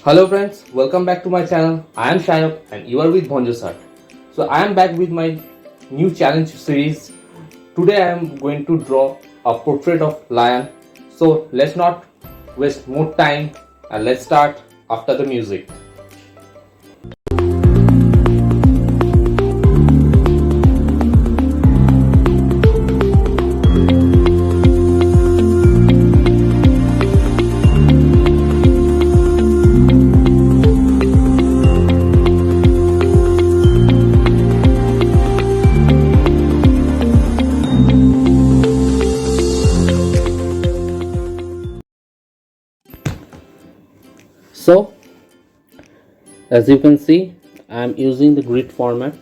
Hello friends, welcome back to my channel. I am Shayok and you are with Bhanjasar. So I am back with my new challenge series. Today I am going to draw a portrait of lion. So let's not waste more time and let's start after the music. So as you can see, I am using the grid format.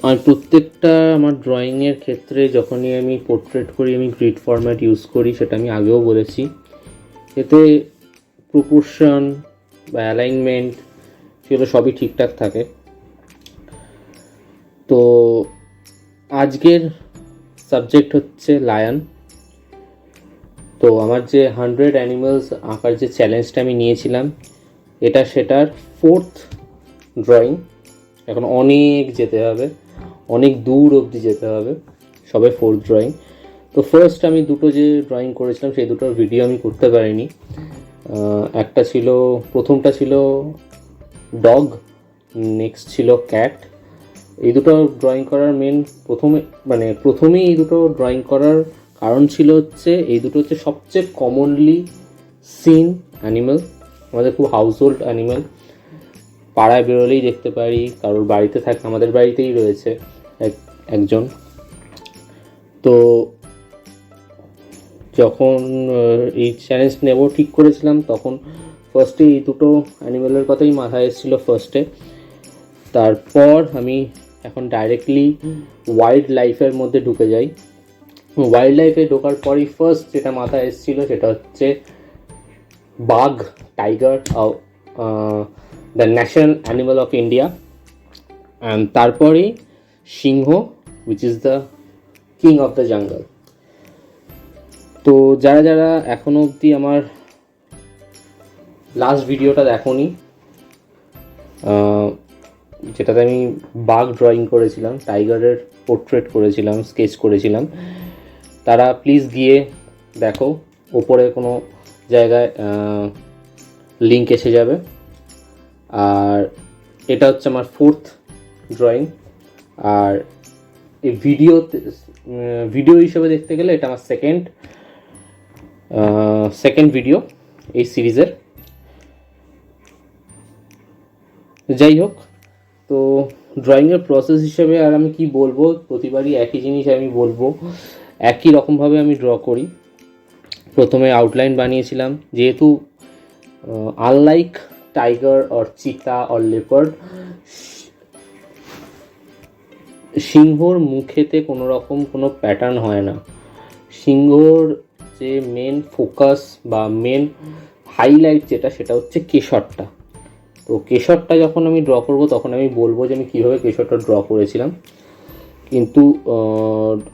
আর প্রত্যেকটা আমার ড্রয়িংয়ের ক্ষেত্রে যখনই আমি portrait করি আমি grid format use করি, সেটা আমি আগেও বলেছি। এতে প্রপোর্শন বা অ্যালাইনমেন্ট সেগুলো সবই ঠিকঠাক থাকে। তো আজকের সাবজেক্ট হচ্ছে লায়ন। তো আমার যে 100 অ্যানিমালস আঁকার যে চ্যালেঞ্জটা আমি নিয়েছিলাম, এটা সেটার 4th ড্রয়িং। এখন অনেক যেতে হবে, অনেক দূর অবধি যেতে হবে, সবে 4th ড্রয়িং। তো ফার্স্ট আমি দুটো যে ড্রয়িং করেছিলাম সেই দুটোর ভিডিও আমি করতে পারিনি। প্রথমটা ছিল ডগ, নেক্সট ছিল ক্যাট। এই দুটো ড্রয়িং করার প্রথমেই এই দুটো ড্রয়িং করার কারণ ছিল হচ্ছে এই দুটো হচ্ছে সবচেয়ে কমনলি সিন অ্যানিম্যাল, আমাদের খুব হাউসহোল্ড অ্যানিম্যাল, পাড়ায় বেরোলেই দেখতে পারি, কারোর বাড়িতে থাকে, আমাদের বাড়িতেই রয়েছে একজন। তো যখন এই চ্যালেঞ্জ নেব ঠিক করেছিলাম তখন ফার্স্টে এই দুটো অ্যানিম্যালের কথাই মাথায় এসেছিলো ফার্স্টে। তারপর আমি এখন ডাইরেক্টলি ওয়াইল্ড লাইফের মধ্যে ঢুকে যাই। ওয়াইল্ড লাইফে ঢোকার পরই ফার্স্ট যেটা মাথায় এসেছিলো সেটা হচ্ছে বাঘ, tiger, the national animal of India, and তারপরেই সিংহ, which is the king of the jungle. তো যারা যারা এখনো অবধি আমার লাস্ট ভিডিওটা দেখোনি, যেটাতে আমি বাঘ ড্রয়িং করেছিলাম, টাইগারের পোর্ট্রেট করেছিলাম, স্কেচ করেছিলাম, তারা প্লিজ গিয়ে দেখো, ওপরে কোনো জায়গায় লিঙ্ক এসে যাবে। আর এটা হচ্ছে আমার 4th ড্রয়িং। আর এই ভিডিও হিসেবে দেখতে গেলে এটা আমার সেকেন্ড ভিডিও এই সিরিজের। যাই হোক, তো ড্রয়িংয়ের প্রসেস হিসেবে আর আমি কি বলবো, প্রতিবারই একই জিনিস আমি বলবো, একই রকমভাবে আমি ড্র করি। প্রথমে আউটলাইন বানিয়েছিলাম, যেহেতু আনলাইক টাইগার অর চিতা অর লেপার্ড, সিংহর মুখেতে কোনো রকম কোনো প্যাটার্ন হয় না। সিংহর যে মেন ফোকাস বা মেন হাইলাইট সেটা হচ্ছে কেশরটা। তো কেশরটা যখন আমি ড্র করব তখন আমি বলবো যে আমি কীভাবে কেশরটা ড্র করেছিলাম। কিন্তু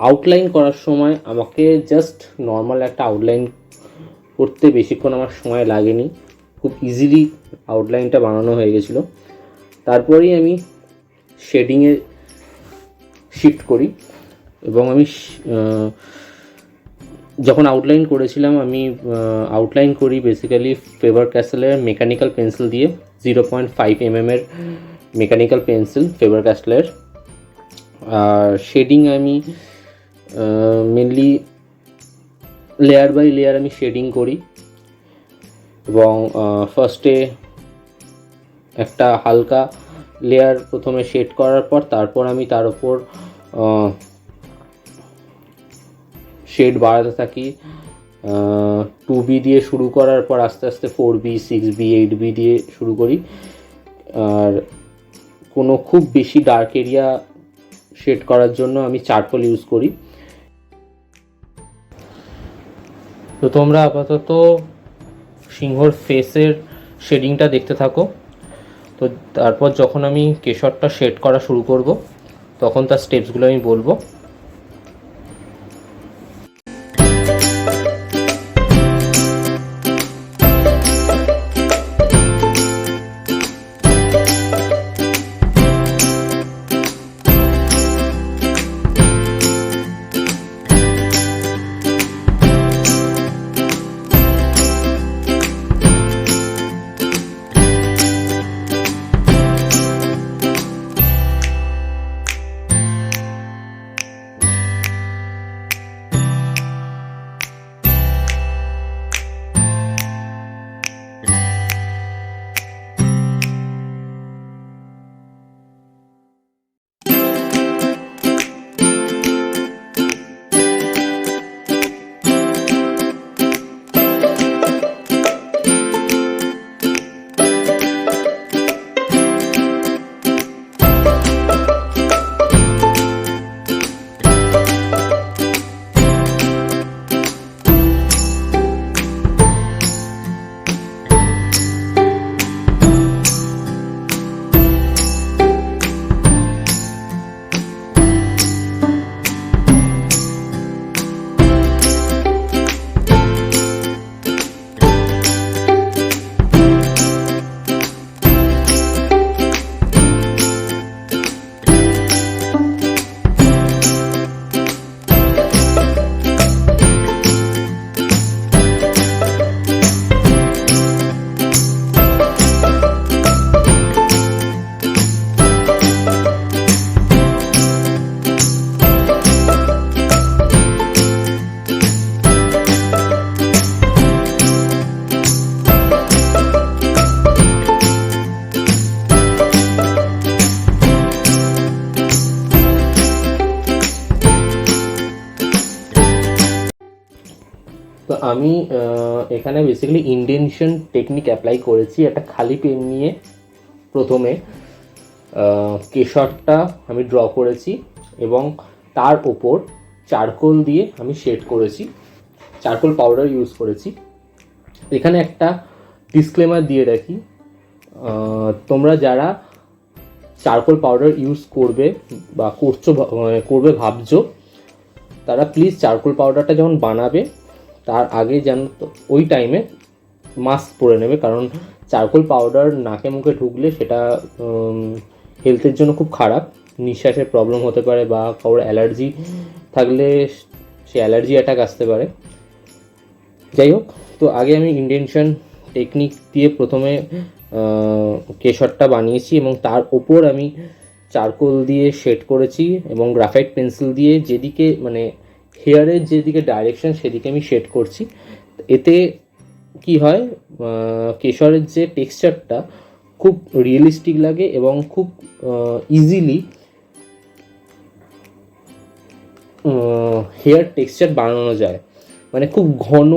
আউটলাইন করার সময় আমাকে জাস্ট নর্মাল একটা আউটলাইন করতে বেশিক্ষণ আমার সময় লাগেনি, খুব ইজিলি আউটলাইনটা বানানো হয়ে গেছিলো। তারপরেই আমি শেডিংয়ে শিফট করি এবং আমি যখন আউটলাইন করেছিলাম আমি আউটলাইন করি বেসিক্যালি ফেবার ক্যাসেলের মেকানিক্যাল পেন্সিল দিয়ে, 0.5 mm এর মেকানিক্যাল পেন্সিল ফেবার ক্যাসেলের। আর শেডিং আমি মেনলি লেয়ার বাই লেয়ার আমি শেডিং করি এবং ফার্স্টে একটা হালকা লেয়ার প্রথমে শেড করার পর তারপর আমি তার উপর শেড বাড়াতে থাকি। 2B দিয়ে শুরু করার পর আস্তে আস্তে 4B, 6B, 8B দিয়ে শুরু করি। আর কোনো খুব বেশি ডার্ক এরিয়া শেড করার জন্য আমি চারকোল ইউজ করি। তো তোমরা আপাতত সিংহর ফেসের শেডিংটা দেখতে থাকো। তো তারপর যখন আমি কেশরটা শেড করা শুরু করব তখন তার স্টেপসগুলো আমি বলবো। আমি এখানে বেসিক্যালি ইন্ডেনশন টেকনিক অ্যাপ্লাই করেছি। একটা খালি পেন নিয়ে প্রথমে কেশরটা আমি ড্র করেছি এবং তার ওপর চারকোল দিয়ে আমি শেড করেছি, চারকোল পাউডার ইউজ করেছি। এখানে একটা ডিসক্লেমার দিয়ে রাখি, তোমরা যারা চারকোল পাউডার ইউজ করবে বা করবে ভাবছো, তারা প্লিজ চারকোল পাউডারটা যখন বানাবে তার আগে যেন ওই টাইমে মাস্ক পরে নেবে, কারণ চারকোল পাউডার নাকে মুখে ঢুকলে সেটা হেলথের জন্য খুব খারাপ, নিঃশ্বাসের প্রবলেম হতে পারে বা কারোর অ্যালার্জি থাকলে সে অ্যালার্জি অ্যাটাক আসতে পারে। যাই হোক, তো আগে আমি ইন্ডেনশন টেকনিক দিয়ে প্রথমে কেশরটা বানিয়েছি এবং তার ওপর আমি চারকোল দিয়ে শেড করেছি এবং গ্রাফাইট পেন্সিল দিয়ে যেদিকে মানে হেয়ারের যেদিকে ডাইরেকশন সেদিকে আমি শেড করছি। এতে কি হয়, কেশরের যে টেক্সচারটা খুব রিয়েলিস্টিক লাগে এবং খুব ইজিলি হেয়ার টেক্সচার বানানো যায়। মানে খুব ঘন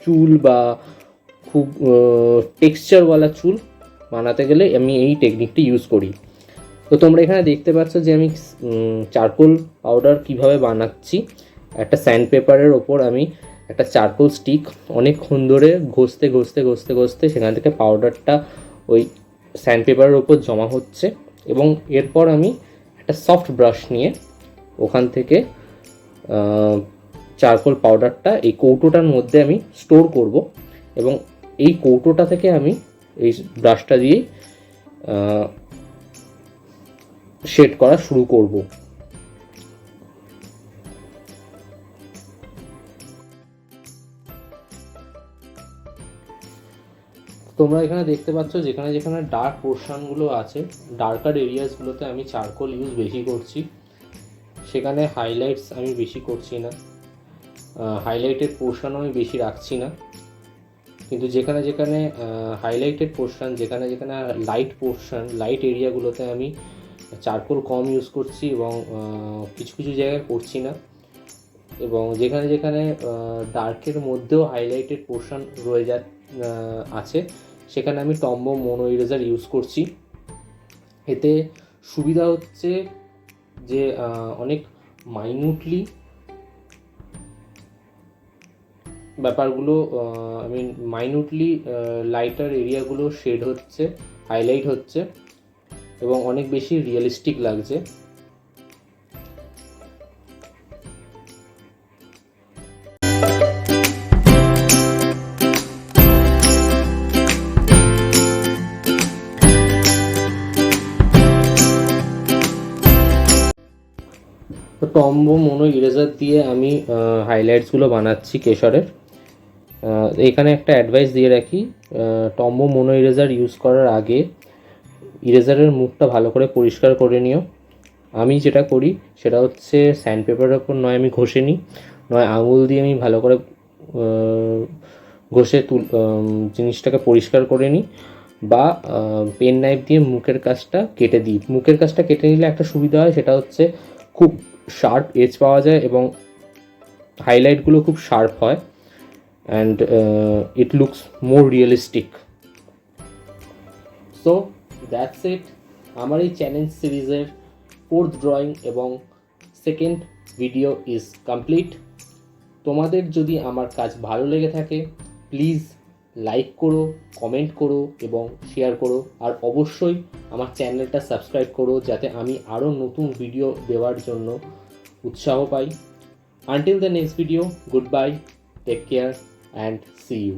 চুল বা খুব টেক্সচারওয়ালা চুল বানাতে গেলে আমি এই টেকনিকটি ইউজ করি। তো তোমরা এখানে দেখতে পাচ্ছ যে আমি চারকোল পাউডার কিভাবে বানাচ্ছি। একটা স্যান্ড পেপারের ওপর আমি একটা চারকোল স্টিক অনেকক্ষণ ধরে ঘষতে ঘষতে ঘষতে ঘষতে সেখান থেকে পাউডারটা ওই স্যান্ড পেপারের ওপর জমা হচ্ছে এবং এরপর আমি একটা সফট ব্রাশ নিয়ে ওখান থেকে চারকোল পাউডারটা এই কৌটোটার মধ্যে আমি স্টোর করব এবং এই কৌটোটা থেকে আমি এই ব্রাশটা দিয়েই শেড করা শুরু করব। তোমরা এখানে দেখতে পাচ্ছ যেখানে যেখানে ডার্ক পোর্শনগুলো আছে, ডার্কার এরিয়াসগুলোতে আমি চারকোল ইউজ বেশি করছি, সেখানে হাইলাইটস আমি বেশি করছি না, হাইলাইটেড পোর্শনও আমি বেশি রাখছি না। কিন্তু যেখানে যেখানে হাইলাইটেড পোর্শন, যেখানে যেখানে লাইট এরিয়াগুলোতে আমি চারকোল কম ইউজ করছি এবং কিছু কিছু জায়গায় করছি না, এবং যেখানে যেখানে ডার্কের মধ্যেও হাইলাইটেড পোর্শন আছে সেখানে আমি টম্বো মোনো ইরেজার ইউজ করছি। এতে সুবিধা হচ্ছে যে অনেক মাইনিউটলি ব্যাপারগুলো মাইনিউটলি লাইটার এরিয়াগুলো শেড হচ্ছে, হাইলাইট হচ্ছে এবং অনেক বেশি রিয়েলিস্টিক লাগছে। তো টম্বো মোনো ইরেজার দিয়ে আমি হাইলাইটসগুলো বানাচ্ছি কেশরের। এখানে একটা অ্যাডভাইস দিয়ে রাখি, টম্বো মোনো ইরেজার ইউজ করার আগে ইরেজারের মুখটা ভালো করে পরিষ্কার করে নিও। আমি যেটা করি সেটা হচ্ছে স্যান্ড পেপারের ওপর নয় আমি ঘষে নিই, নয় আঙুল দিয়ে আমি ভালো করে ঘষে জিনিসটাকে পরিষ্কার করে নিই, বা পেন নাইফ দিয়ে মুখের কাছটা কেটে দিই। মুখের কাছটা কেটে নিলে একটা সুবিধা হয়, সেটা হচ্ছে খুব শার্প এজ পাওয়া যায় এবং হাইলাইটগুলো খুব শার্প হয় and it looks more realistic. So that's it, আমার এই চ্যালেঞ্জ সিরিজের 4th ড্রয়িং এবং 2nd ভিডিও ইজ কমপ্লিট। তোমাদের যদি আমার কাজ ভালো লেগে থাকে প্লিজ লাইক করো, কমেন্ট করো এবং শেয়ার করো, আর অবশ্যই আমার চ্যানেলটা সাবস্ক্রাইব করো যাতে আমি আরও নতুন ভিডিও দেওয়ার জন্য উৎসাহ পাই। Until the next video, good bye, take care and see you.